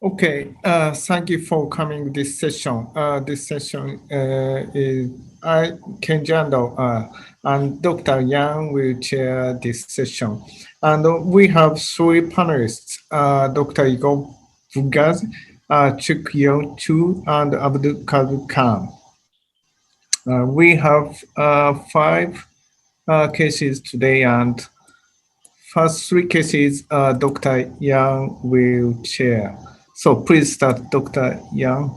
Thank you for coming this session. This session is Kenji and Dr. Yang will chair this session. And we have three panelists, Dr. Igor Buzaev, Chun-Yuan and Abdul Khan. We have five cases today, and first three cases Dr. Yang will chair. So please start, Dr. Yang.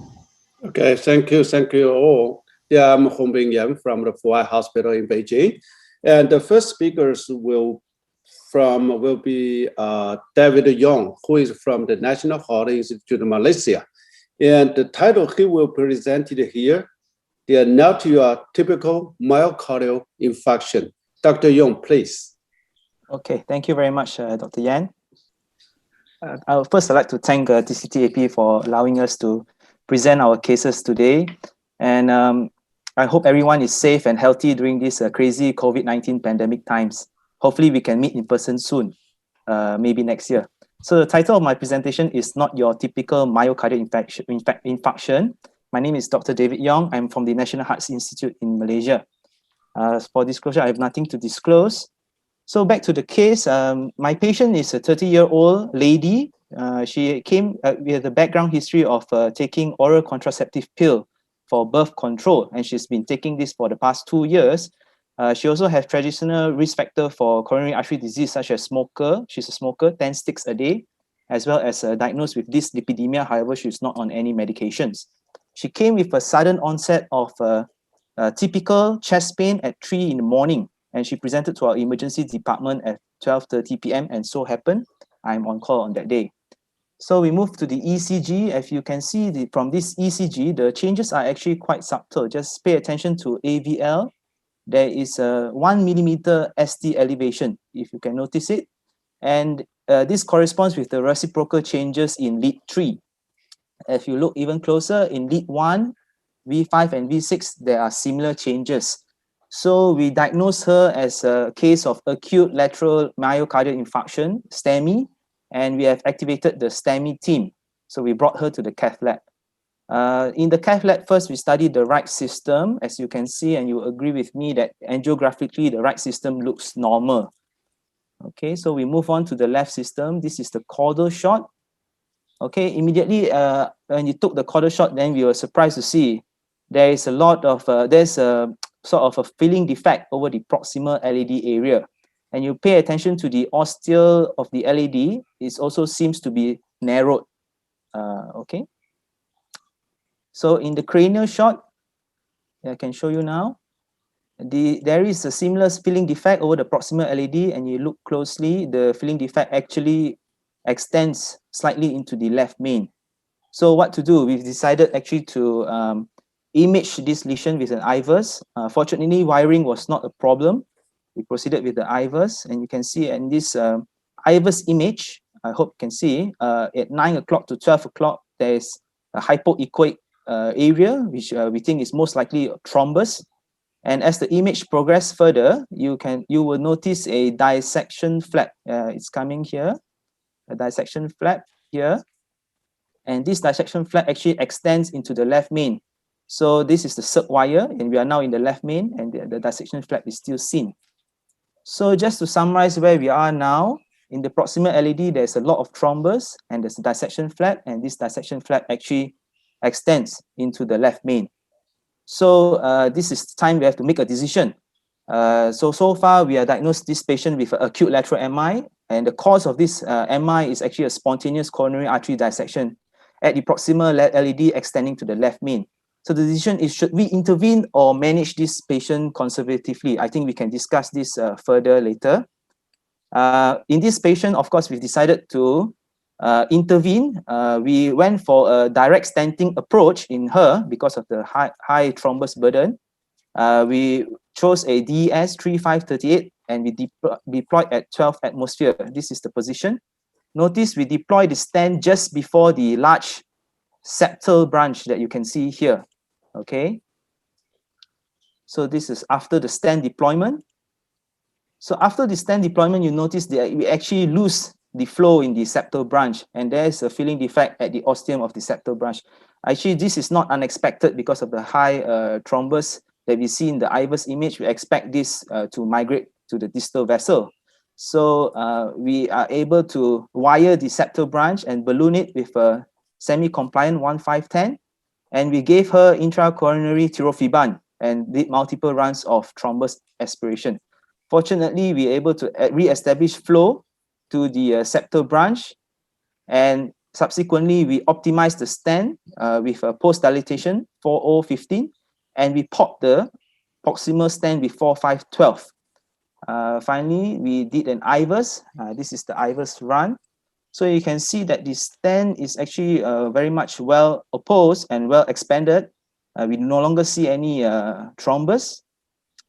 Okay, thank you all. Yeah, I'm Hongbing Yang from the Fuai Hospital in Beijing. And the first speakers will be David Yong, who is from the National Heart Institute of Malaysia. And the title he will present it here, the not your typical myocardial infarction. Dr. Yong, please. Okay, thank you very much, Dr. Yan. I'd like to thank TCTAP for allowing us to present our cases today. And I hope everyone is safe and healthy during these crazy COVID-19 pandemic times. Hopefully we can meet in person soon, maybe next year. So the title of my presentation is Not Your Typical Myocardial Infarction. My name is Dr. David Yong. I'm from the National Heart Institute in Malaysia. For disclosure, I have nothing to disclose. So back to the case, my patient is a 30-year-old lady. She came with a background history of taking oral contraceptive pill for birth control, and she's been taking this for the past 2 years. She also has traditional risk factor for coronary artery disease, such as smoker. She's a smoker, 10 sticks a day, as well as diagnosed with dyslipidemia. However, she's not on any medications. She came with a sudden onset of typical chest pain at 3 in the morning. And she presented to our emergency department at 12:30 p.m. and so happened, I'm on call on that day. So we move to the ECG. As you can see from this ECG, the changes are actually quite subtle. Just pay attention to AVL. There is a 1 millimeter ST elevation, if you can notice it. And this corresponds with the reciprocal changes in lead 3. If you look even closer, in lead 1, V5 and V6, there are similar changes. So we diagnosed her as a case of acute lateral myocardial infarction, STEMI, and we have activated the STEMI team. So we brought her to the cath lab. In the cath lab, first we studied the right system. As you can see, and you agree with me that angiographically, the right system looks normal. Okay, so we move on to the left system. This is the caudal shot. Okay, immediately when you took the caudal shot, then we were surprised to see there is a lot of, there's a sort of a filling defect over the proximal LAD area. And you pay attention to the ostial of the LAD, it also seems to be narrowed. Okay. So in the cranial shot, I can show you now. There is a similar filling defect over the proximal LAD, and you look closely, the filling defect actually extends slightly into the left main. So what to do? We've decided actually to image this lesion with an IVUS. Fortunately, wiring was not a problem. We proceeded with the IVUS, and you can see in this IVUS image, I hope you can see, at 9 o'clock to 12 o'clock, there is a hypoechoic area, which we think is most likely a thrombus. And as the image progresses further, you will notice a dissection flap. It's coming here, a dissection flap here. And this dissection flap actually extends into the left main. So this is the circ wire, and we are now in the left main, and the dissection flap is still seen. So just to summarize where we are now, in the proximal LAD, there's a lot of thrombus, and there's a dissection flap, and this dissection flap actually extends into the left main. So this is time we have to make a decision. So far, we have diagnosed this patient with acute lateral MI, and the cause of this MI is actually a spontaneous coronary artery dissection at the proximal LAD extending to the left main. So the decision is, should we intervene or manage this patient conservatively? I think we can discuss this further later. In this patient, of course, we've decided to intervene. We went for a direct stenting approach in her because of the high thrombus burden. We chose a DES 3538 and we deployed at 12 atmosphere. This is the position. Notice we deployed the stent just before the large septal branch that you can see here. Okay. So this is after the stent deployment. So after the stent deployment, you notice that we actually lose the flow in the septal branch, and there's a filling defect at the ostium of the septal branch. Actually, this is not unexpected because of the high thrombus that we see in the IVUS image. We expect this to migrate to the distal vessel. So we are able to wire the septal branch and balloon it with a semi-compliant 1,510, and we gave her intracoronary tirofiban and did multiple runs of thrombus aspiration. Fortunately, we were able to re-establish flow to the septal branch, and subsequently we optimized the stent with a post-dilatation 4015, and we popped the proximal stent with 4512. Finally, we did an IVUS. This is the IVUS run. So you can see that the stent is actually very much well opposed and well expanded. We no longer see any thrombus,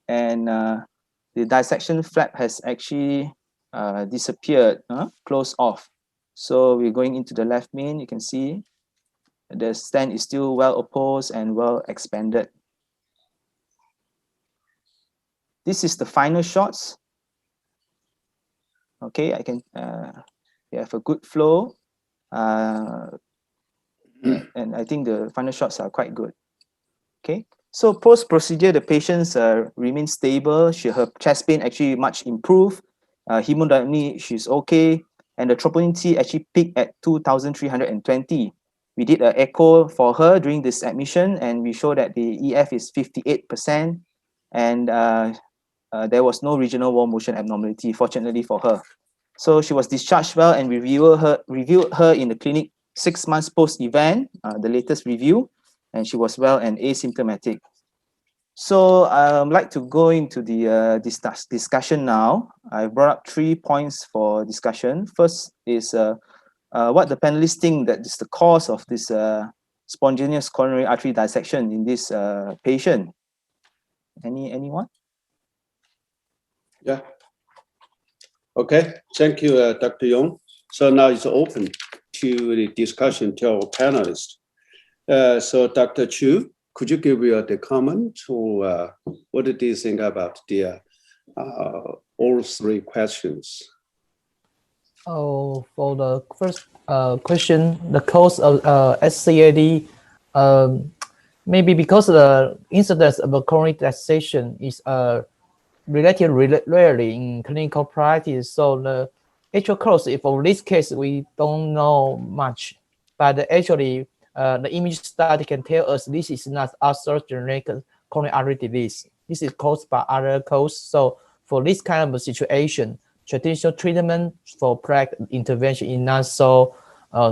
and the dissection flap has actually disappeared, closed off. So we're going into the left main. You can see the stent is still well opposed and well expanded. This is the final shots. Okay, I can, we have a good flow. And I think the final shots are quite good. Okay, so post-procedure, the patients remain stable. Her chest pain actually much improved. Hemodynamic, she's okay. And the troponin T actually peaked at 2,320. We did an echo for her during this admission, and we show that the EF is 58%, and there was no regional wall motion abnormality, fortunately for her. So she was discharged well, and we reviewed her in the clinic 6 months post-event, the latest review, and she was well and asymptomatic. So I'd like to go into the discussion now. I brought up 3 points for discussion. First is what the panelists think that is the cause of this spontaneous coronary artery dissection in this patient. Anyone? Yeah. Okay, thank you, Dr. Yong. So now it's open to the discussion to our panelists. So Dr. Chu, could you give the comment to what do you think about the all 3 questions? Oh, for the first question, the cause of SCAD, maybe because the incidence of a coronary dissection is relatively rarely in clinical practice. So the actual cause, for this case, we don't know much, but actually the image study can tell us this is not atherogenic coronary artery disease. This is caused by other causes. So for this kind of a situation, traditional treatment for plaque intervention is not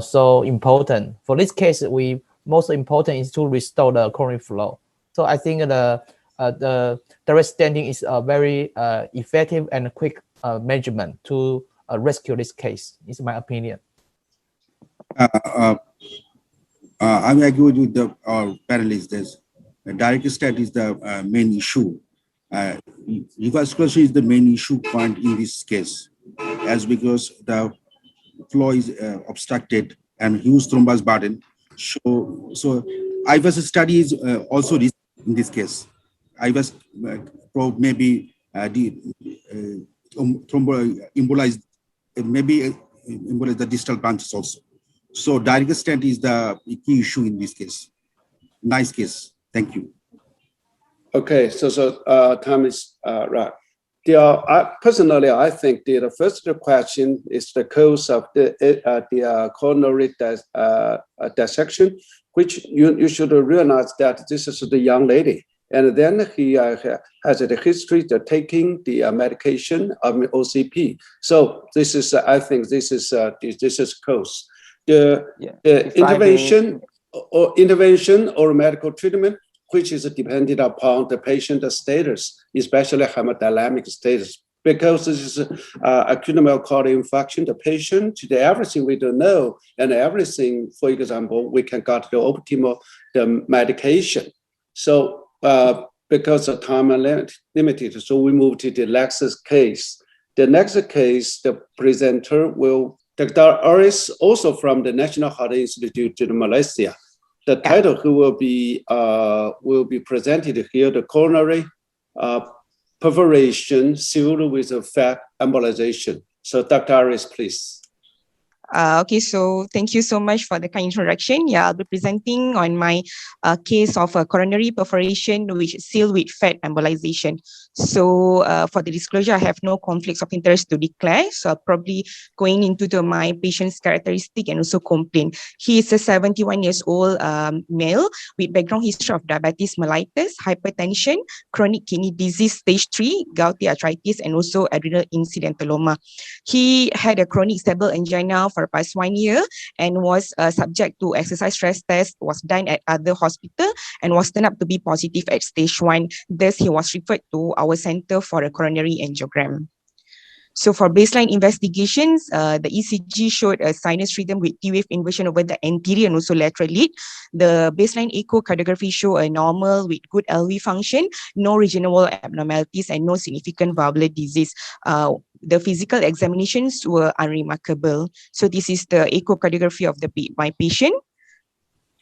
so important. For this case, most important is to restore the coronary flow. So I think the direct stenting is a very effective and quick measurement to rescue this case, is my opinion. I agree with the panelists. The direct stent is the main issue. Revascularization is the main issue point in this case, as because the flow is obstructed and huge thrombus burden. So IVUS study is also this in this case. IVUS maybe embolize the distal branches also. So direct stent is the key issue in this case. Nice case. Thank you. Okay, so time is right. Personally, I think the first question is the cause of the coronary dissection, which you should realize that this is the young lady, and then he has a history of taking the medication of OCP. So this is, I think, this is cause. The intervention or medical treatment, which is dependent upon the patient status, especially hemodynamic status. Because this is acute myocardial infarction, the patient, everything we don't know, and everything, for example, we can get the optimal medication. So because of time limited, so we move to the next case. The next case, the presenter Dr. Aris, also from the National Heart Institute in Malaysia. The title who will be presented here, the coronary perforation sealed with a fat embolization. So Dr. Aris, please. Okay, so thank you so much for the kind introduction. Yeah, I'll be presenting on my case of a coronary perforation which is sealed with fat embolization. So for the disclosure, I have no conflicts of interest to declare. So I'll probably going into my patient's characteristic and also complaint. He is a 71 years old male with background history of diabetes mellitus, hypertension, chronic kidney disease stage 3, gouty arthritis, and also adrenal incidentalomas. He had a chronic stable angina for past 1 year and was subject to exercise stress test, was done at other hospital and was turned up to be positive at stage 1. Thus, he was referred to our center for a coronary angiogram. So for baseline investigations, the ECG showed a sinus rhythm with T-wave inversion over the anterior and also lateral lead. The baseline echocardiography show a normal with good LV function, no regional abnormalities, and no significant valvular disease. The physical examinations were unremarkable. So this is the echocardiography of my patient.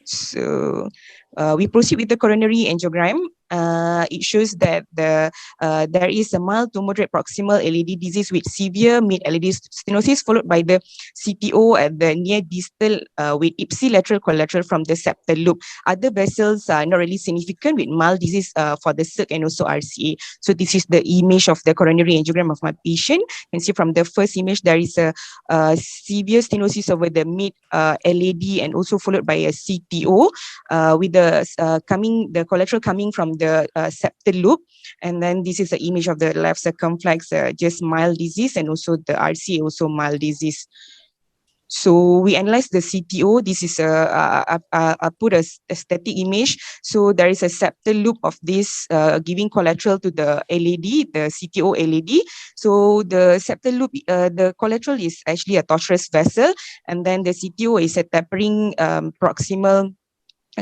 So we proceed with the coronary angiogram. It shows that there is a mild to moderate proximal LAD disease with severe mid-LAD stenosis, followed by the CTO at the near distal with ipsilateral collateral from the septal loop. Other vessels are not really significant with mild disease for the circ and also RCA. So this is the image of the coronary angiogram of my patient. You can see from the first image there is a severe stenosis over the mid LAD and also followed by a CTO with the collateral coming from the septal loop. And then this is the image of the left circumflex, just mild disease, and also the RCA also mild disease. So we analyze the CTO. This is I put a static image. So there is a septal loop of this giving collateral to the LAD, the CTO LAD. So the septal loop, the collateral is actually a tortuous vessel, and then the CTO is a tapering proximal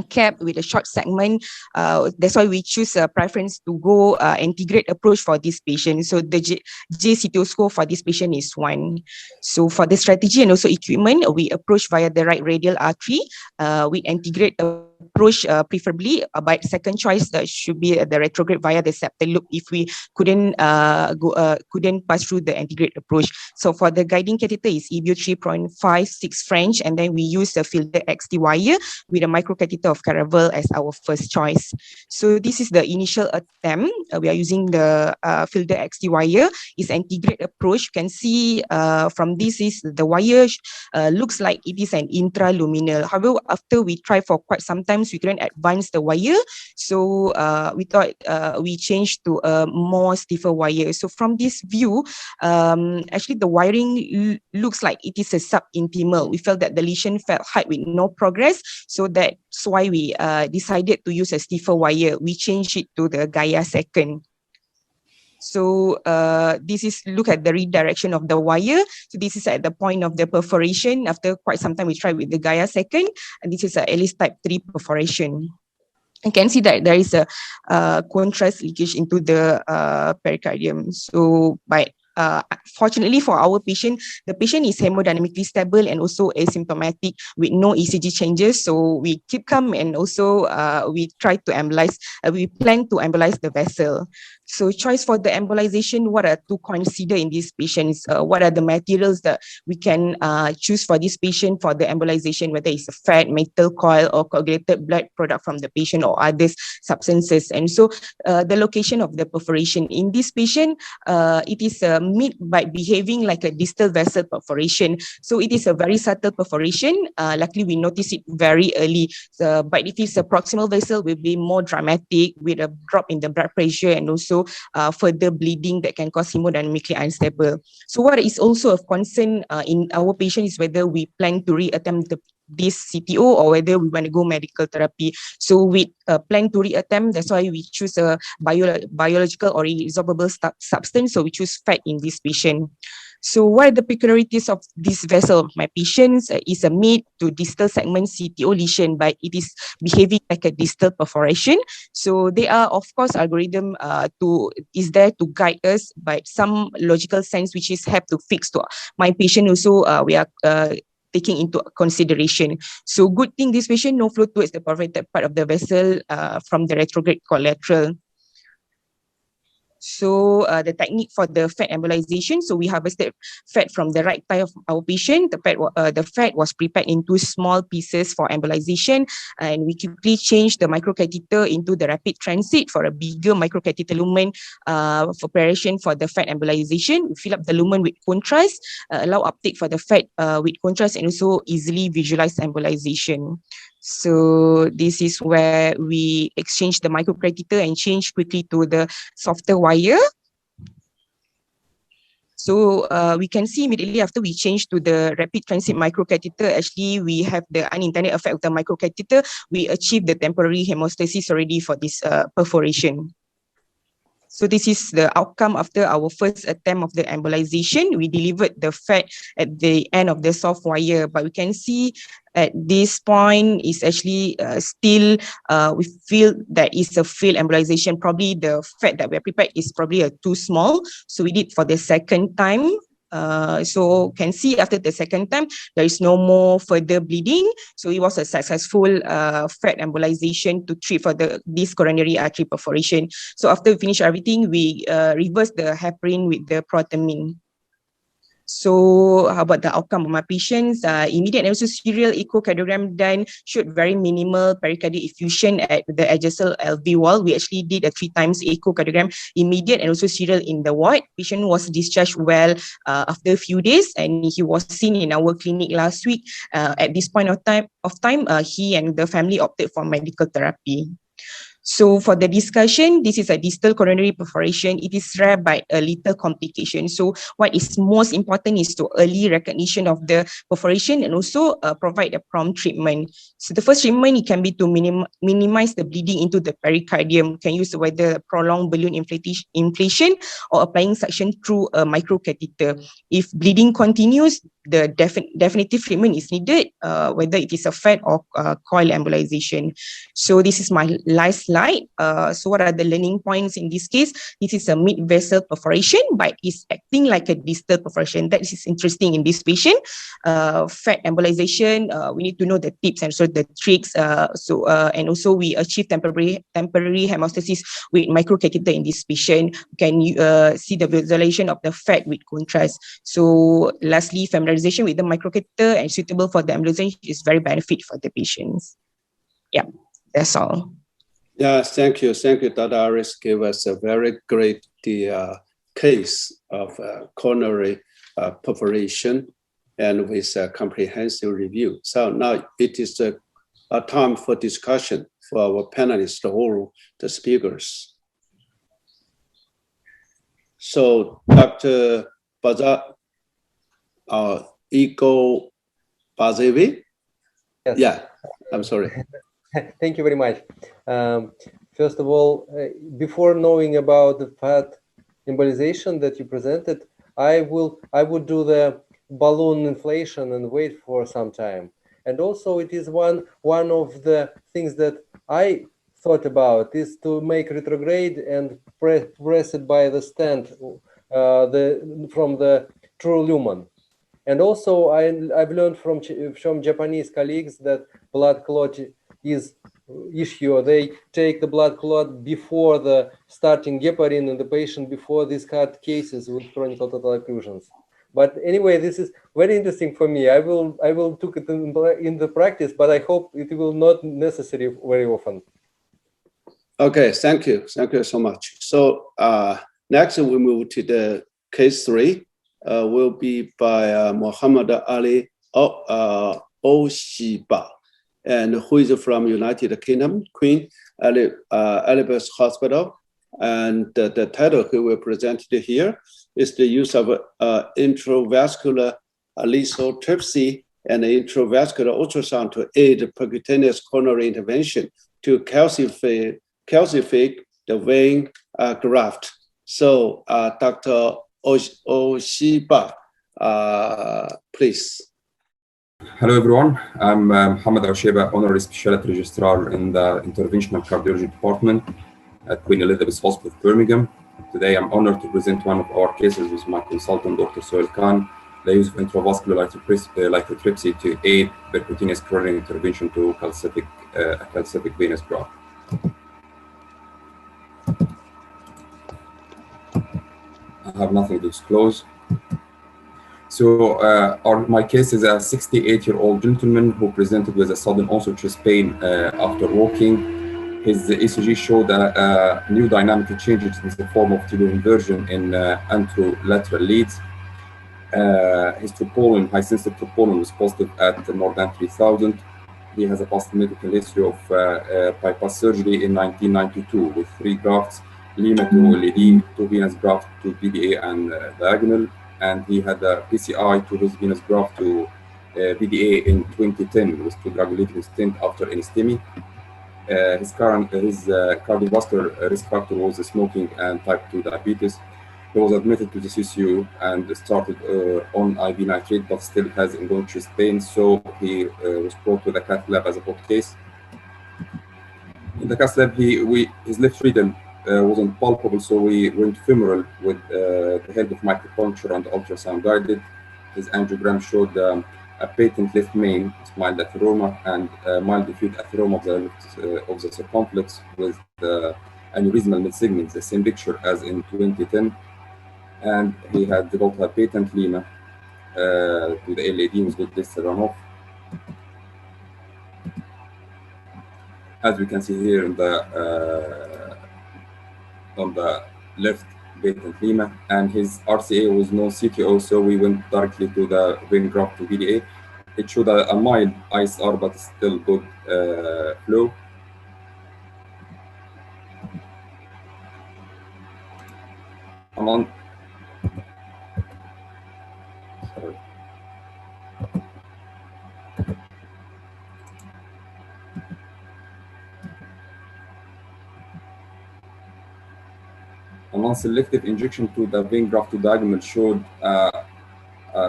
cap with a short segment. That's why we choose a preference to go integrate approach for this patient. So the JCTO score for this patient is 1. So for the strategy and also equipment, we approach via the right radial artery. We integrate approach preferably, but second choice should be the retrograde via the septal loop if we couldn't pass through the integrate approach. So for the guiding catheter is EBO 3.56 French, and then we use the filter XT wire with a microcatheter of Caravel as our first choice. So this is the initial attempt. We are using the filter XT wire. Is integrate approach. You can see from this is the wire looks like it is an intraluminal. However, after we try for quite some time, we couldn't advance the wire. So we thought we changed to a more stiffer wire. So from this view, actually the wiring looks like it is a subintimal. We felt that the lesion felt high with no progress. So that's why we decided to use a stiffer wire. We changed it to the Gaia second. So this is look at the redirection of the wire. So this is at the point of the perforation. After quite some time, we tried with the Gaia second, and this is a Aris type 3 perforation. You can see that there is a contrast leakage into the pericardium. So fortunately for our patient, the patient is hemodynamically stable and also asymptomatic with no ECG changes. So we keep calm, and also we try to embolize. We plan to embolize the vessel. So choice for the embolization, what are to consider in these patients? What are the materials that we can choose for this patient for the embolization, whether it's a fat, metal coil, or coagulated blood product from the patient or other substances. And so the location of the perforation in this patient, it is mid but behaving like a distal vessel perforation. So it is a very subtle perforation. Luckily, we notice it very early. But if it's a proximal vessel, will be more dramatic with a drop in the blood pressure and also further bleeding that can cause hemodynamically unstable. So what is also of concern in our patient is whether we plan to reattempt this CTO or whether we want to go medical therapy. So we plan to reattempt. That's why we choose a biological or resorbable substance. So we choose fat in this patient. So what are the peculiarities of this vessel? My patient's is a mid to distal segment CTO lesion, but it is behaving like a distal perforation. So there are, of course, algorithm is there to guide us, but some logical sense which is have to fix to my patient also. We are taking into consideration. So good thing this patient no flow towards the perforated part of the vessel from the retrograde collateral. So the technique for the fat embolization, so we harvested fat from the right thigh of our patient. The fat was prepared into small pieces for embolization, and we quickly changed the microcatheter into the rapid transit for a bigger microcatheter lumen for preparation for the fat embolization. We fill up the lumen with contrast, allow uptake for the fat with contrast, and also easily visualize embolization. So this is where we exchange the microcatheter and change quickly to the softer wire. So we can see immediately after we change to the rapid transit microcatheter, actually we have the unintended effect of the microcatheter. We achieve the temporary hemostasis already for this perforation. So this is the outcome after our first attempt of the embolization. We delivered the fat at the end of the soft wire, but we can see at this point is actually still, we feel that is a failed embolization. Probably the fat that we have prepared is probably too small. So we did for the second time. So can see after the second time, there is no more further bleeding. So it was a successful fat embolization to treat for this coronary artery perforation. So after we finish everything, we reverse the heparin with the protamine. So how about the outcome of my patients? Immediate and also serial echocardiogram done showed very minimal pericardial effusion at the adjacent LV wall. We actually did a 3 times echocardiogram, immediate and also serial in the ward. Patient was discharged well after a few days, and he was seen in our clinic last week. At this point of time, he and the family opted for medical therapy. So for the discussion, this is a distal coronary perforation. It is rare but a little complication. So what is most important is to early recognition of the perforation and also provide a prompt treatment. So the first treatment, it can be to minimize the bleeding into the pericardium. You can use whether prolonged balloon inflation or applying suction through a microcatheter. If bleeding continues, the definitive treatment is needed, whether it is a fat or coil embolization. So this is my last slide. So what are the learning points in this case? This is a mid-vessel perforation, but it's acting like a distal perforation. That is interesting in this patient. Fat embolization, we need to know the tips and so the tricks. And also we achieve temporary hemostasis with microcatheter in this patient. You can see the visualization of the fat with contrast. So lastly, familiarization with the microcatheter and suitable for the embolization is very benefit for the patients. Yeah, that's all. Yeah, thank you. Thank you, Dr. Aris gave us a very great case of coronary perforation and with a comprehensive review. So now it is a time for discussion for our panelists, all the speakers. So Dr. Igor Buzaev? Yes. Yeah, I'm sorry. Thank you very much. First of all, before knowing about the fat embolization that you presented, I would do the balloon inflation and wait for some time. And also it is one of the things that I thought about is to make retrograde and press it by the stent from the true lumen. And also I've learned from Japanese colleagues that blood clot is issue. They take the blood clot before the starting heparin in the patient before these hard cases with chronic total occlusions. But anyway, this is very interesting for me. I will took it in the practice, but I hope it will not necessary very often. Okay, thank you. Thank you so much. So next we move to the case 3. Will be by Mohammed Ali Oshiba, and who is from United Kingdom, Queen Elizabeth Hospital. And the title he will present here is the use of intravascular lithotripsy and intravascular ultrasound to aid percutaneous coronary intervention to calcific the vein graft. So Dr. Oshiba, please. Hello everyone, I'm Mohammed Oshiba, Honorary Specialty Registrar in the Interventional Cardiology Department at Queen Elizabeth Hospital, Birmingham. Today I'm honored to present one of our cases with my consultant, Dr. Sohail Khan, the use of intravascular lithotripsy to aid percutaneous coronary intervention to calcific venous graft. have nothing to disclose. So my case is a 68-year-old gentleman who presented with a sudden onset chest pain after walking. His ECG showed a new dynamic changes in the form of tubular inversion in anterolateral leads. His troponin, high sensitive troponin, was positive at more than 3,000. He has a past medical history of bypass surgery in 1992 with 3 grafts, Lima to LED, 2 venous graft to PDA and diagonal, and he had a PCI to his venous graft to PDA in 2010 with 2 drug-related stent after anestemy. His cardiovascular risk factor was smoking and type 2 diabetes. He was admitted to the CCU and started on IV nitrate, but still has ongoing chest pain, so he was brought to the cath lab as a hot case. In the cath lab, his left renal wasn't palpable, so we went femoral with the help of micropuncture and ultrasound guided. His angiogram showed a patent left main, mild atheroma, and mild diffuse atheroma of the circumflex with aneurysmal mid-segment, the same picture as in 2010. And he had developed a patent Lima to the LAD with good distal runoff. As we can see here in the on the left, patent Lima, and his RCA was no CTO, so we went directly to the vein graft to VDA. It showed a mild ISR, but still good flow. A non-selective injection to the vein graft to diagonal showed a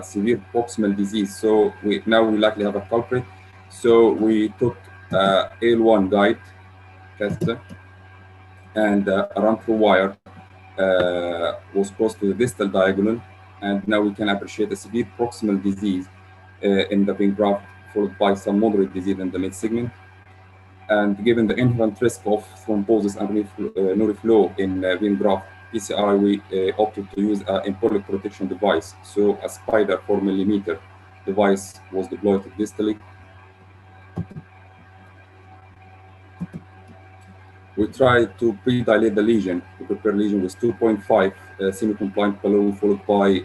severe proximal disease. So now we likely have a culprit. So we took AL1 guide catheter and a run-through wire was close to the distal diagonal, and now we can appreciate a severe proximal disease in the vein graft, followed by some moderate disease in the mid-segment. And given the inherent risk of thrombosis and neuroflow in vein graft PCI, we opted to use an embolic protection device. So a Spider 4mm device was deployed distally. We tried to pre-dilate the lesion, to prepare lesion with 2.5 semi-compliant balloon followed by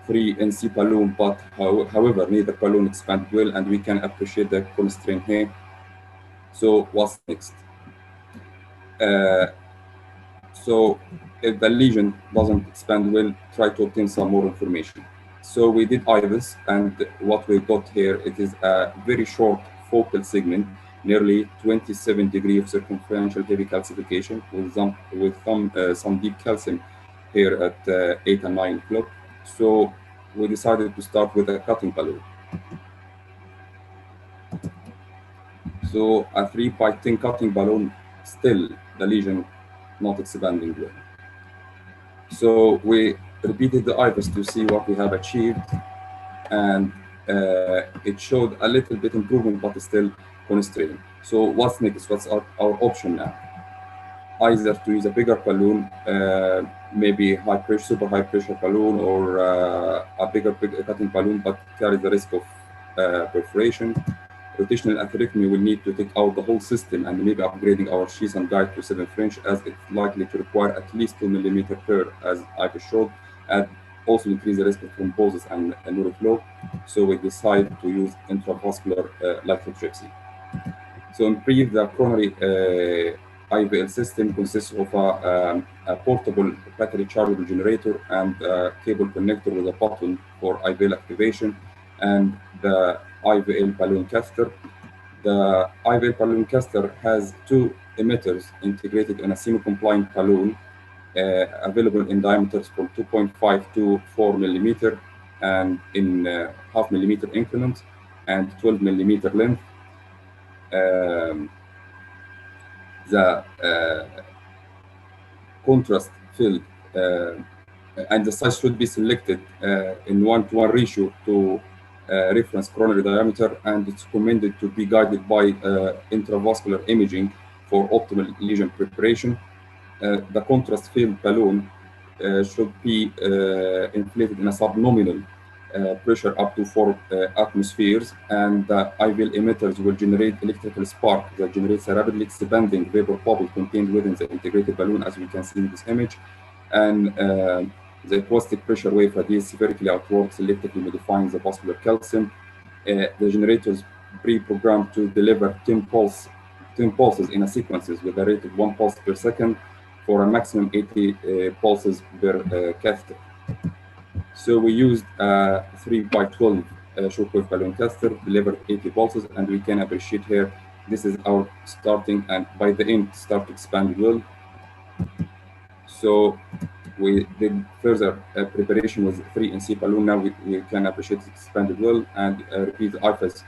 3 NC balloon, but however, neither balloon expanded well, and we can appreciate the constraint here. So what's next? So if the lesion doesn't expand well, try to obtain some more information. So we did IVUS, and what we got here, it is a very short focal segment, nearly 27 degrees of circumferential heavy calcification with some deep calcium here at 8 and 9 o'clock. So we decided to start with a cutting balloon. So a 3x10 cutting balloon, still the lesion not expanding well. So we repeated the IVUS to see what we have achieved, and it showed a little bit improvement, but still constrained. So what's next? What's our option now? Either to use a bigger balloon, maybe high pressure, super high pressure balloon, or a bigger cutting balloon, but carries the risk of perforation. Rotational atherectomy will need to take out the whole system and maybe upgrading our sheath and guide to 7 French, as it's likely to require at least 2 mm per, as I showed, and also increase the risk of thrombosis and neuroflow. So we decide to use intravascular lithotripsy. So in brief, the coronary IVL system consists of a portable battery chargeable generator and a cable connector with a button for IVL activation, and the IVL balloon catheter. The IVL balloon catheter has 2 emitters integrated in a semi-compliant balloon, available in diameters from 2.5 to 4 mm and in half millimeter increments and 12 mm length. The contrast field and the size should be selected in 1:1 ratio to reference coronary diameter, and it's recommended to be guided by intravascular imaging for optimal lesion preparation. The contrast field balloon should be inflated in a subnominal pressure up to 4 atmospheres, and the IVL emitters will generate electrical spark that generates a rapidly expanding vapor bubble contained within the integrated balloon, as we can see in this image. And the acoustic pressure wave radiates spherically outward, selectively modifying the vascular calcium. The generator is pre-programmed to deliver 10 pulses in a sequences with a rate of 1 pulse per second for a maximum 80 pulses per catheter. So we used a 3x12 shockwave balloon catheter, delivered 80 pulses, and we can appreciate here, this is our starting, and by the end, start to expand well. So we did further preparation with 3 NC balloon. Now we can appreciate it expanded well, and repeat IFAS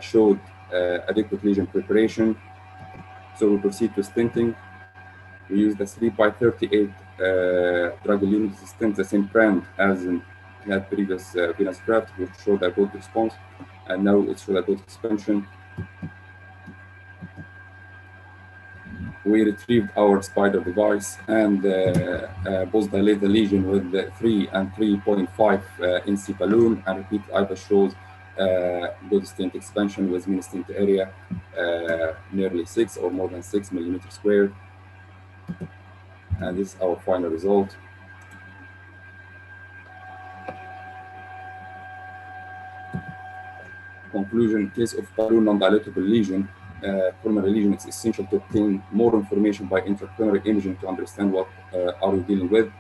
showed adequate lesion preparation. So we proceed to stenting. We used the 3x38 drug unit stent, the same brand as in had previous venous graft, which showed a good response, and now it showed a good expansion. We retrieved our spider device and post-dilate the lesion with the 3 and 3.5 NC balloon, and repeat IVAS shows good stent expansion with mean stent area nearly 6 or more than 6 millimeters squared. And this is our final result. Conclusion: in case of balloon non-dilatable lesion, coronary lesion, it's essential to obtain more information by intracoronary imaging to understand what are we dealing with.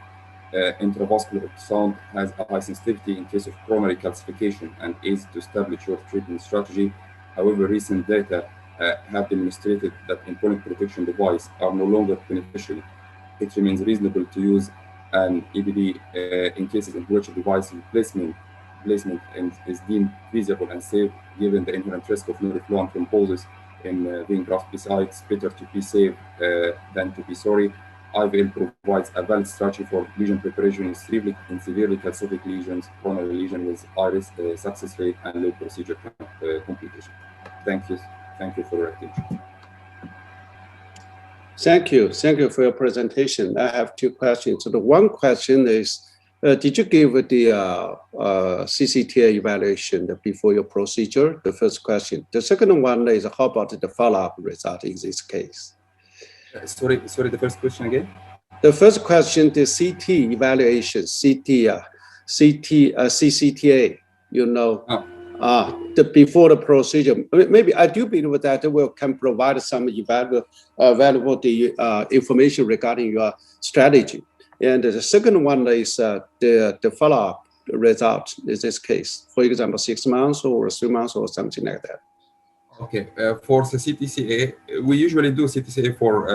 Intravascular ultrasound has a high sensitivity in case of coronary calcification and aids to establish your treatment strategy. However, recent data have demonstrated that important protection devices are no longer beneficial. It remains reasonable to use an EBD in cases in which a device replacement is deemed feasible and safe, given the inherent risk of no-reflow and thrombosis in vein graft PCI. It's better to be safe than to be sorry. IVL provides a valid strategy for lesion preparation in severely calcific lesions, coronary lesion with Aris success rate and low procedure complication. Thank you. Thank you for your attention. Thank you for your presentation. I have 2 questions. So the one question is, did you give the CCTA evaluation before your procedure? The first question. The second one is, how about the follow-up result in this case? Sorry, the first question again? The first question, the CT evaluation, CCTA, you know, before the procedure. Maybe I do believe that we can provide some valuable information regarding your strategy. And the second one is the follow-up result in this case. For example, 6 months or 3 months or something like that. Okay, for the CTCA, we usually do CTCA for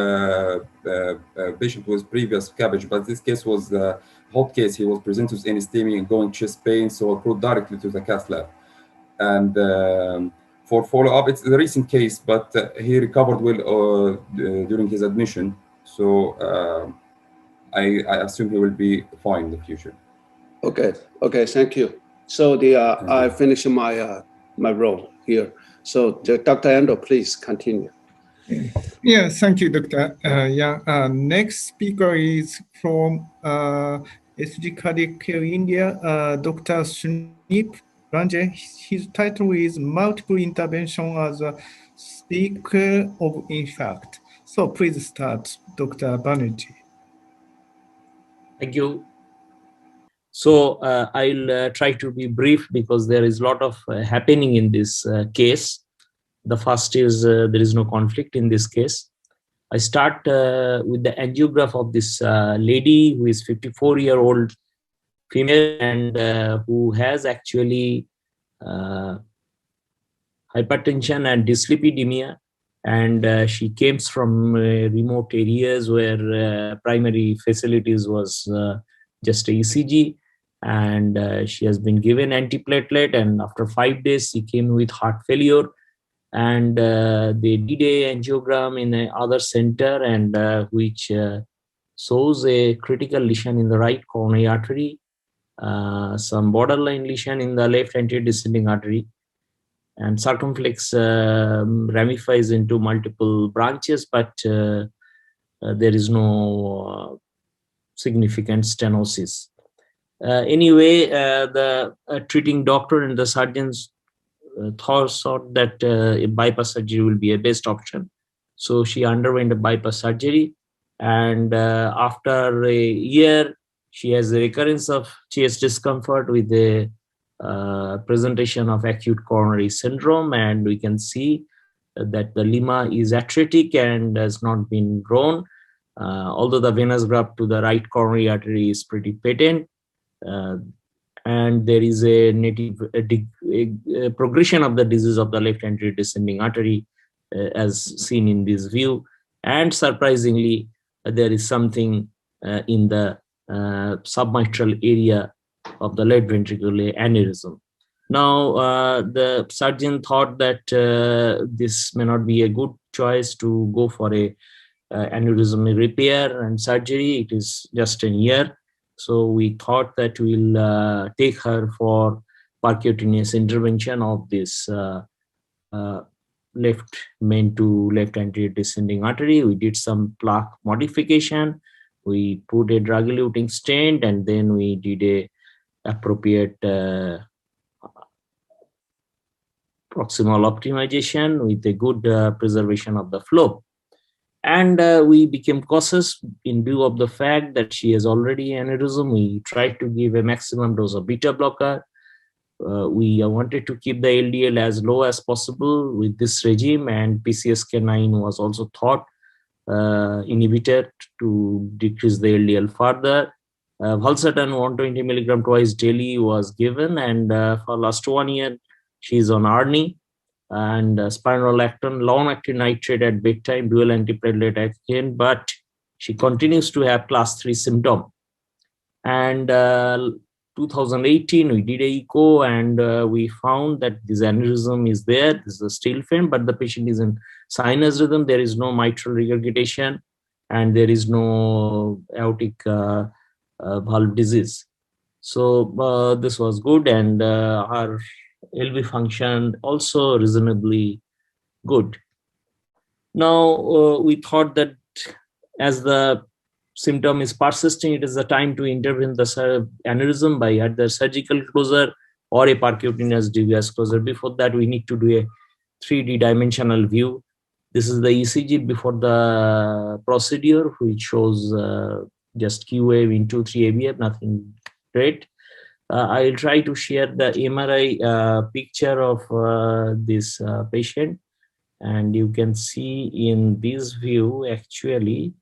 patient with previous CABG, but this case was a hot case. He was presented with anesthesia and going chest pain, so I brought directly to the cath lab. And for follow-up, it's a recent case, but he recovered well during his admission. So I assume he will be fine in the future. Okay, thank you. So I finish my role here. So Dr. Ando, please continue. Yeah, thank you, Dr. Yang. Next speaker is from SG Cardiac Care India, Dr. Sunip Ranjan. His title is Multiple Intervention as a Speaker of Infarct. So please start, Dr. Banerjee. Thank you. So I'll try to be brief because there is a lot of happening in this case. The first is there is no conflict in this case. I start with the angiograph of this lady who is 54-year-old female and who has actually hypertension and dyslipidemia. And she came from remote areas where primary facilities was just a ECG. And she has been given antiplatelet, and after 5 days she came with heart failure, and they did a angiogram in another center, and which shows a critical lesion in the right coronary artery, some borderline lesion in the left anterior descending artery, and circumflex ramifies into multiple branches, but there is no significant stenosis. Anyway, the treating doctor and the surgeons thought that a bypass surgery will be a best option. So she underwent a bypass surgery, and after a year, she has a recurrence of chest discomfort with a presentation of acute coronary syndrome, and we can see that the lima is atretic and has not been grown, although the venous graft to the right coronary artery is pretty patent. And there is a native a progression of the disease of the left anterior descending artery as seen in this view. And surprisingly, there is something in the submitral area of the left ventricular aneurysm. Now, the surgeon thought that this may not be a good choice to go for a aneurysm repair and surgery. It is just a year. So we thought that we'll take her for percutaneous intervention of this left main to left anterior descending artery. We did some plaque modification. We put a drug-eluting stent, and then we did a appropriate proximal optimization with a good preservation of the flow. And we became cautious in view of the fact that she has already aneurysm. We tried to give a maximum dose of beta blocker. We wanted to keep the LDL as low as possible with this regime, and PCSK9 was also thought inhibitor to decrease the LDL further. Valsartan 120 milligram twice daily was given, and for last 1 year, she's on ARNI and spironolactone, long-acting nitrate at bedtime, dual antiplatelet again, but she continues to have class 3 symptom. And 2018, we did a echo, and we found that this aneurysm is there. This is a still frame, but the patient is in sinus rhythm. There is no mitral regurgitation, and there is no aortic valve disease. So this was good, and her LV function also reasonably good. Now, we thought that as the symptom is persisting, it is the time to intervene the aneurysm by either surgical closure or a percutaneous devious closure. Before that, we need to do a 3D dimensional view. This is the ECG before the procedure, which shows just Q wave into 3 ABF, nothing great. I'll try to share the MRI picture of this patient, and you can see in this view actually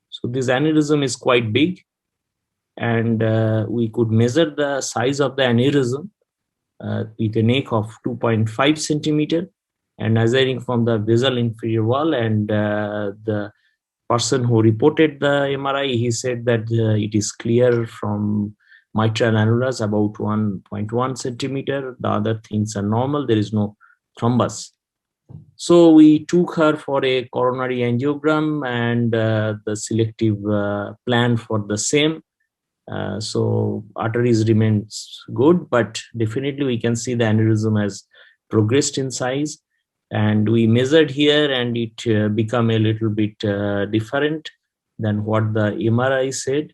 so this aneurysm is quite big, and we could measure the size of the aneurysm with a neck of 2.5 centimeter and measuring from the basal inferior wall. And the person who reported the MRI, he said that it is clear from mitral annulus about 1.1 centimeter. The other things are normal. There is no thrombus. So we took her for a coronary angiogram, and the selective plan for the same. So arteries remains good, but definitely we can see the aneurysm has progressed in size. And we measured here, and it become a little bit different than what the MRI said.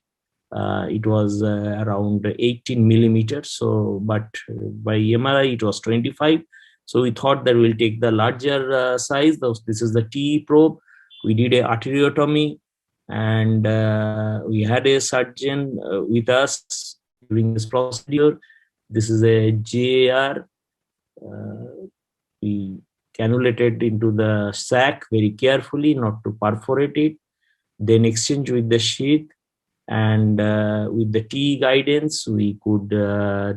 It was around 18 millimeters. So, but by MRI it was 25. So we thought that we'll take the larger size. This is the TE probe. We did a arteriotomy, and we had a surgeon with us during this procedure. This is a JAR. We cannulated into the sac very carefully, not to perforate it, then exchange with the sheath, and with the TE guidance, we could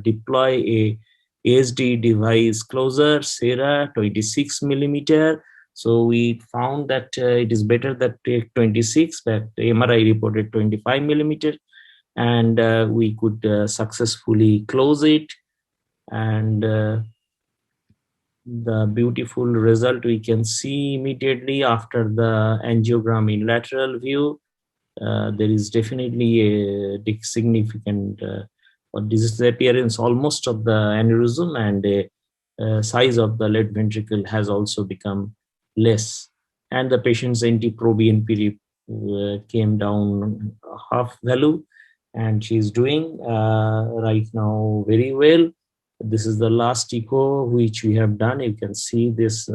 deploy a ASD device closer, SERA 26 millimeter. So we found that it is better that take 26, but the MRI reported 25 millimeter, and we could successfully close it. And the beautiful result we can see immediately after the angiogram in lateral view. there is definitely a significant disappearance almost of the aneurysm, and the size of the left ventricle has also become less. And the patient's NT-proBNP came down half value, and she's doing right now very well. This is the last echo which we have done. You can see this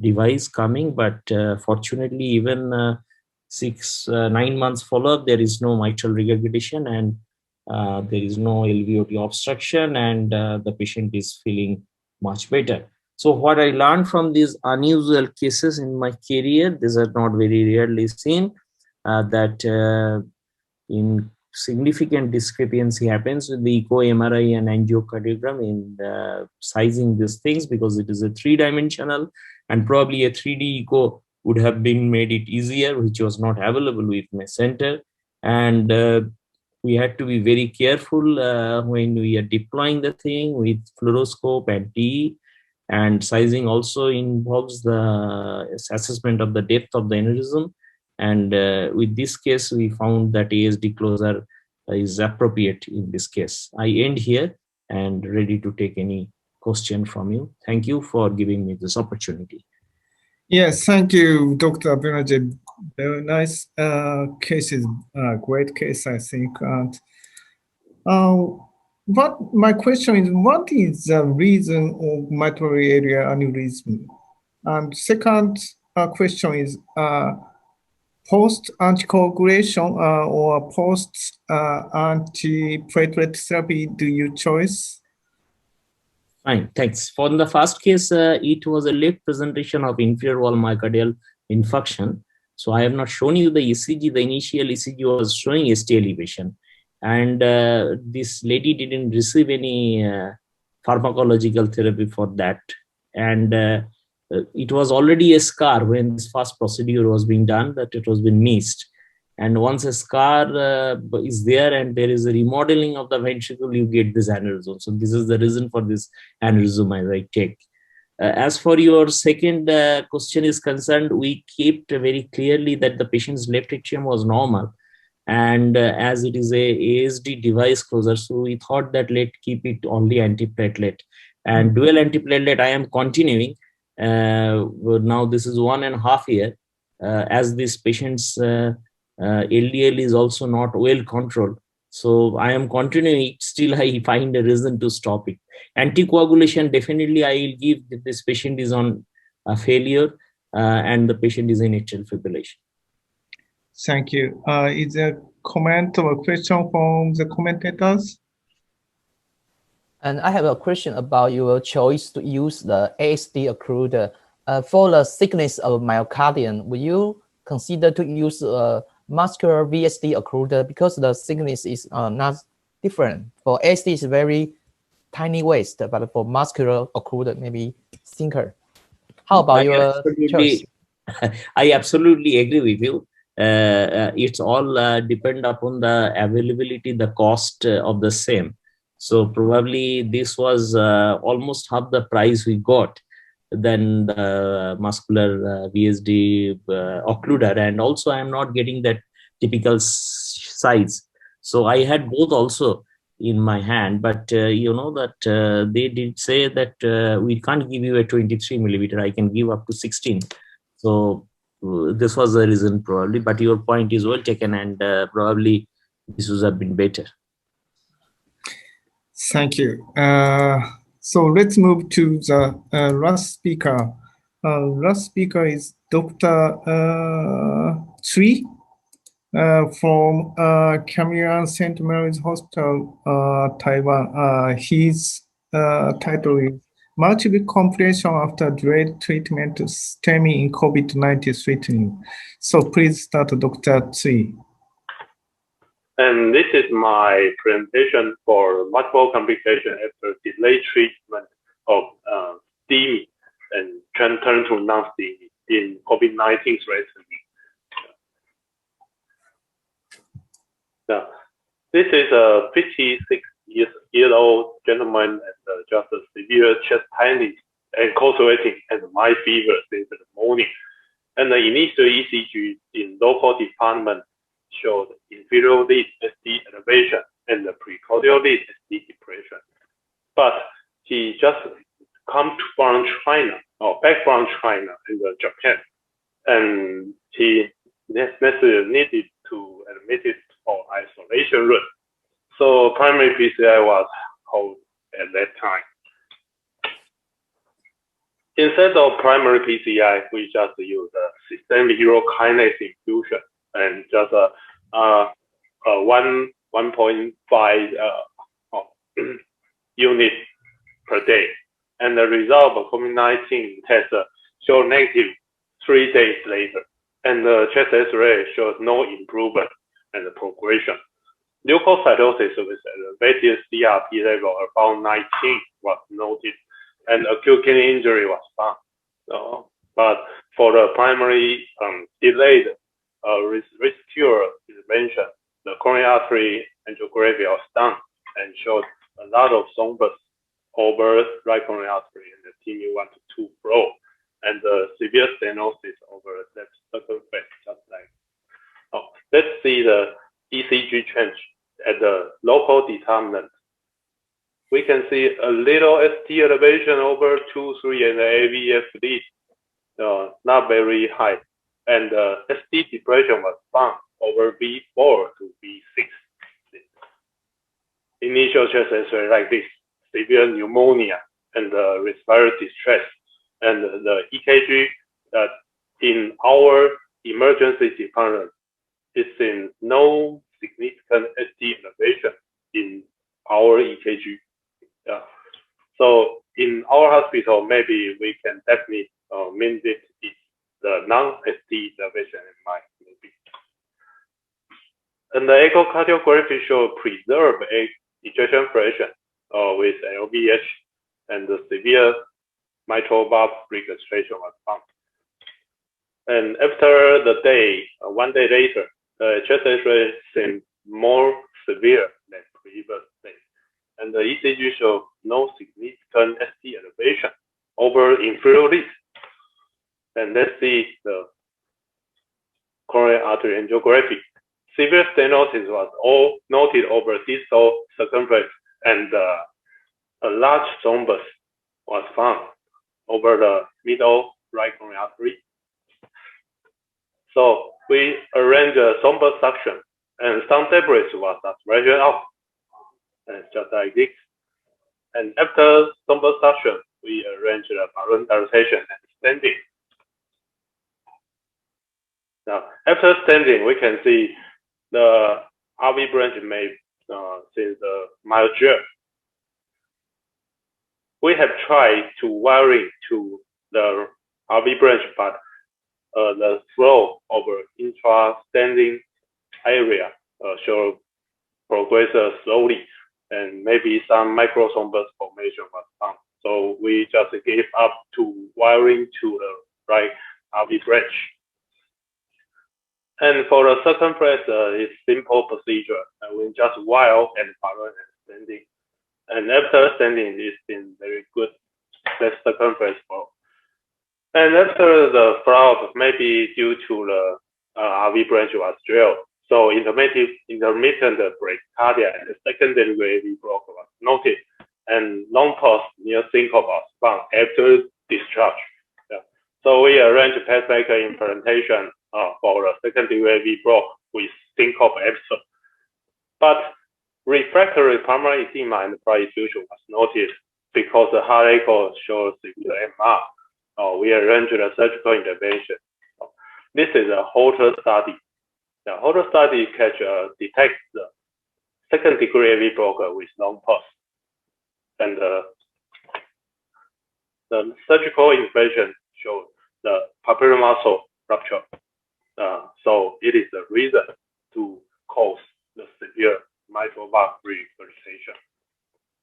device coming, but fortunately, even 9 months follow-up, there is no mitral regurgitation, and there is no LVOT obstruction, and the patient is feeling much better. So what I learned from these unusual cases in my career, these are not very rarely seen, that in significant discrepancy happens with the echo, MRI, and angiocardiogram in sizing these things, because it is a three-dimensional, and probably a 3D echo would have been made it easier, which was not available with my center. And we had to be very careful when we are deploying the thing with fluoroscope and TE, and sizing also involves the assessment of the depth of the aneurysm. And with this case, we found that ASD closure is appropriate in this case. I end here and ready to take any question from you. Thank you for giving me this opportunity. Yes, thank you, Dr. Benajay. Very nice cases, great case, I think. And what my question is, what is the reason of mitral area aneurysm? And second question is, post-anticoagulation or post-antiplatelet therapy, do you choose? Fine, thanks. For the first case, it was a late presentation of inferior wall myocardial infarction. So I have not shown you the ECG. The initial ECG was showing ST elevation. And this lady didn't receive any pharmacological therapy for that. And it was already a scar when this first procedure was being done, that it was been missed. And once a scar is there and there is a remodeling of the ventricle, you get this aneurysm. So this is the reason for this aneurysm as I take. As for your second question is concerned, we kept very clearly that the patient's left atrium was normal. And as it is a ASD device closer, so we thought that let's keep it only antiplatelet. And dual antiplatelet, I am continuing. Now this is 1.5 years. As this patient's LDL is also not well controlled. So I am continuing it. Still, I find a reason to stop it. Anticoagulation, definitely I will give if this patient is on a failure and the patient is in atrial fibrillation. Thank you. Is there a comment or a question from the commentators? And I have a question about your choice to use the ASD occluder. For the thickness of myocardium, will you consider to use muscular VSD occluder, because the thickness is not different? For ASD is very tiny waist, but for muscular occluder maybe thinner. How about your choice? I absolutely agree with you. It's all depend upon the availability, the cost of the same. So probably this was almost half the price we got than the muscular VSD occluder, and also I am not getting that typical size. So I had both also in my hand, but you know that they did say that we can't give you a 23 millimeter, I can give up to 16. So this was the reason probably, but your point is well taken, and probably this would have been better. Thank you. So let's move to the last speaker. Last speaker is Dr. Cui from Chun-Yuan St. Mary's Hospital, Taiwan. His title is Multiple Complication After Delayed Treatment Stemming in COVID-19 Treatment. So please start, Dr. Cui. And this is my presentation for multiple complications after delayed treatment of STEMI and turn to non-STEMI in COVID-19 recently. Now, this is a 56-year-old gentleman and just a severe chest tightness and cold sweating and mild fever since the morning. And the initial ECG in local department showed inferior lead ST elevation and the precordial lead ST depression. But he just come from China, or back from China in Japan, and he necessarily needed to admit it for isolation room. So primary PCI was held at that time. Instead of primary PCI, we just use a systemic urokinase infusion and just 1.5 unit per day. And the result of COVID-19 test showed negative 3 days later. And the chest X-ray shows no improvement and the progression. Leukocytosis with elevated CRP level about 19 was noted, and acute kidney injury was found. But for the primary delayed rescue intervention, the coronary artery angiography was done and showed a lot of thrombus over right coronary artery in the TME1 to 2 flow, and the severe stenosis over left circumference, just like. Let's see the ECG change at the local determinant. We can see a little ST elevation over 2, 3, and the AVF lead, not very high. And ST depression was found over V4 to V6. Initial chest X-ray like this, severe pneumonia and respiratory distress. And the EKG that in our emergency department is in no significant ST elevation in our EKG. So in our hospital, maybe we can definitely mean this is the non-ST elevation in mind, maybe. And the echocardiography show preserved ejection fraction with LVH, and the severe mitral valve registration was found. And after the day, 1 day later, the chest X-ray seemed more severe than previous day. And the ECG showed no significant ST elevation over inferior lead. And let's see the coronary artery angiography. Severe stenosis was all noted over distal circumference, and a large thrombus was found over the middle right coronary artery. So we arranged a thrombus suction, and some debris was aspirated out, and just like this. And after thrombus suction, we arranged a balloon dilatation and standing. Now, after standing, we can see the RV branch made since the Myocardial. We have tried to wiring to the RV branch, but the flow over intra-standing area show progress slowly, and maybe some microthrombus formation was found. So we just gave up to wiring to the right RV branch. And for the circumference, it's simple procedure. We just wire and balloon and standing. And after standing, it's been very good left circumference flow. And after the flap, maybe due to the RV branch was drilled, so intermittent bradycardia and secondary AV block was noted, and long pause near syncope was found after discharge. Yeah. So we arranged pacemaker implantation for the secondary AV block with syncope episode. But refractory pulmonary edema and pleural effusion was noted because the heart echo shows severe MR. We arranged a surgical intervention. This is a Holter study. The Holter study detects the second degree AV block with long pause. And the surgical intervention showed the papillary muscle rupture. So it is the reason to cause the severe mitral valve regurgitation.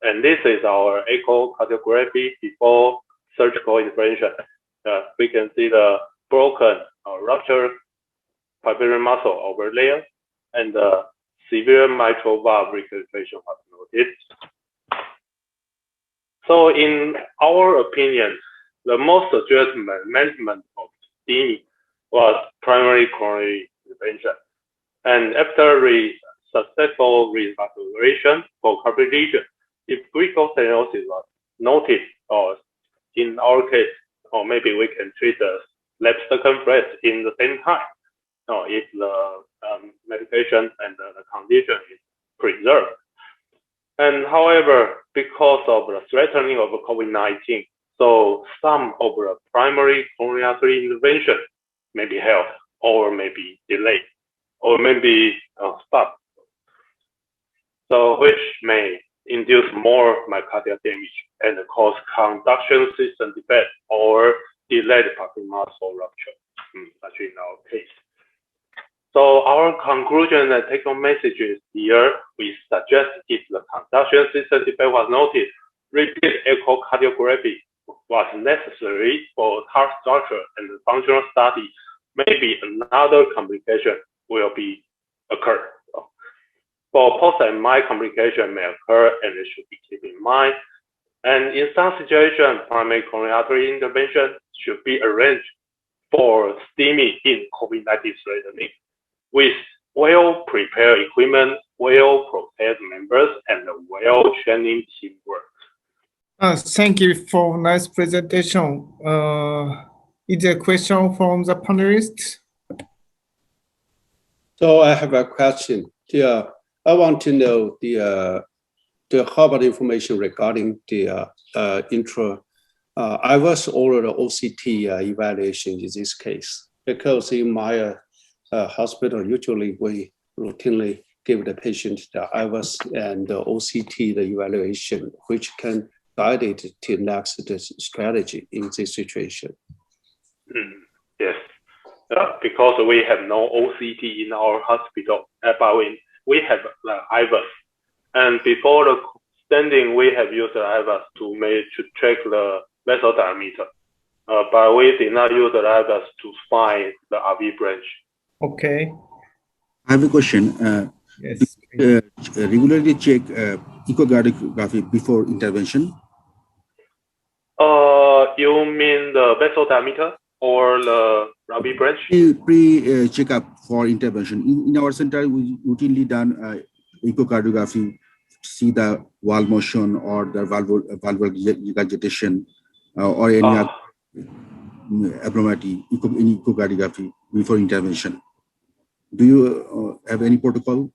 And this is our echocardiography before surgical intervention. We can see the broken or ruptured papillary muscle over there, and the severe mitral valve regurgitation was noted. So in our opinion, the most suggested management of STEMI was primary coronary intervention. And after successful revascularization for carpal lesion, if critical stenosis was noted, or in our case, or maybe we can treat the left circumflex in the same time, or if the medication and the condition is preserved. And however, because of the threatening of COVID-19, so some of the primary coronary artery intervention may be held, or may be delayed, or maybe stopped. So which may induce more myocardial damage and cause conduction system defect or delayed pumping muscle rupture, actually in our case. So our conclusion and take-home message is here, we suggest if the conduction system defect was noted, repeat echocardiography was necessary for heart structure and functional study. Maybe another complication will be occur. For post and MI complication may occur and it should be kept in mind. And in some situations, primary coronary artery intervention should be arranged for STEMI in COVID-19 threatening with well-prepared equipment, well-prepared members, and well-trained teamwork. Thank you for nice presentation. Is there a question from the panelists? So I have a question. I want to know the how about information regarding the IVUS or the OCT evaluation in this case, because in my hospital usually we routinely give the patient the IVUS and the OCT the evaluation, which can guide it to next strategy in this situation. Yes, because we have no OCT in our hospital, but we have the IVUS. And before the standing, we have used the IVUS to check the vessel diameter. But we did not use the IVUS to find the RV branch. Okay. I have a question. Yes. Regularly check echocardiography before intervention? You mean the vessel diameter or the RV branch? Pre-checkup for intervention. In our center, we routinely done echocardiography, see the valve motion or the valvular regurgitation or any other abnormality in echocardiography before intervention. Do you have any protocol?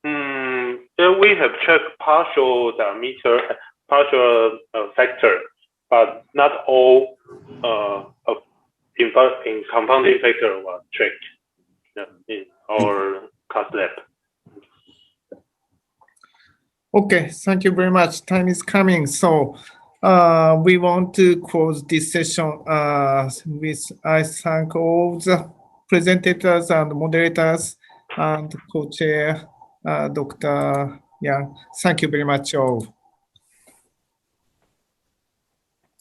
We have checked partial diameter, partial factor, but not all in compounding factor was checked in our cath lab. Okay, thank you very much. Time is coming. So we want to close this session with I thank all the presenters and moderators and co-chair Dr. Yang. Thank you very much all.